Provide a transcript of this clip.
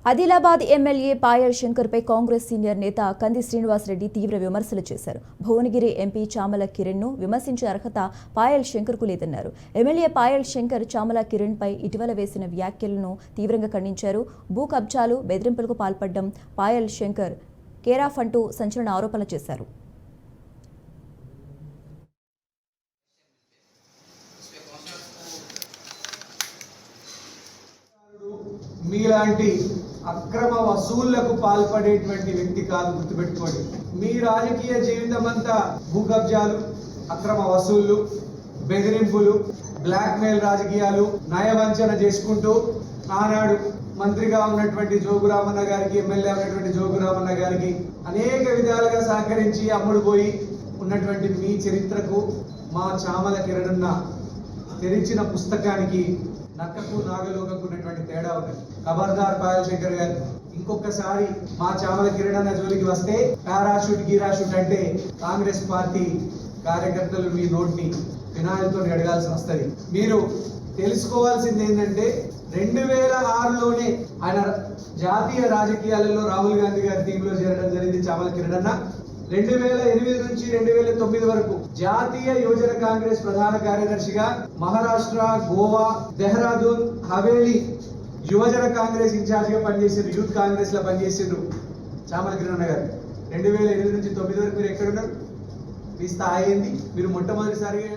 Adilabad MLA Payal శంకర్పై Congress senior నేత కంది శ్రీనివాసరెడ్డి తీవ్ర విమర్శలు చేశారు. భువనగిరి ఎంపీ చామల కిరణ్ను విమర్శించే అర్హత పాయల్ శంకర్కు లేదన్నారు. ఎమ్మెల్యే పాయల్ శంకర్ చామల కిరణ్పై ఇటీవల వేసిన వ్యాఖ్యలను తీవ్రంగా ఖండించారు. భూ కబ్జాలు, బెదిరింపులకు పాల్పడడం పాయల్ శంకర్ కేరాఫ్ అంటూ సంచలన ఆరోపణలు చేశారు. మీలాంటి అక్రమ వసూళ్లకు పాల్పడేటువంటి వ్యక్తి కాదు, గుర్తుపెట్టుకోండి. మీ రాజకీయ జీవితం అంతా భూ కబ్జాలు, అక్రమ వసూళ్లు, బెదిరింపులు, బ్లాక్ మెయిల్ రాజకీయాలు, నయవంచన చేసుకుంటూ ఆనాడు మంత్రిగా ఉన్నటువంటి జోగురామన్న గారికి, ఎమ్మెల్యే ఉన్నటువంటి జోగురామన్న గారికి అనేక విధాలుగా సహకరించి అమ్ముడు పోయి ఉన్నటువంటి మీ చరిత్రకు మా చామల కిరణన్న తెరిచిన పుస్తకానికి నక్కకు నాగలోకకు ఉన్నటువంటి తేడా ఉన్నది. ఖబర్దార్ పాయల్ శంకర్ గారు, ఇంకొకసారి మా చామల కిరణన్న జోలికి వస్తే పారాషూట్ గీరాషూట్ అంటే కాంగ్రెస్ పార్టీ కార్యకర్తలు మీ నోటిని ఫినాయిల్తో అడగాల్సి వస్తుంది. మీరు తెలుసుకోవాల్సింది ఏంటంటే 2006లోనే ఆయన జాతీయ రాజకీయాలలో రాహుల్ గాంధీ గారి టీంలో చేరడం జరిగింది. చామల కిరణన్న 2008 నుంచి 2009 వరకు జాతీయ యువజన కాంగ్రెస్ ప్రధాన కార్యదర్శిగా మహారాష్ట్ర, గోవా, దెహ్రాదూన్, హవేలీ యువజన కాంగ్రెస్ ఇన్ఛార్జ్ గా పనిచేసిండ్రు. యూత్ కాంగ్రెస్ లో పనిచేసిండ్రు చామల కిరణన్న గారు. 2008 నుంచి 2009 వరకు మీరు ఎక్కడున్నారు? మీ స్థాయి ఏంది? మీరు మొట్టమొదటిసారిగా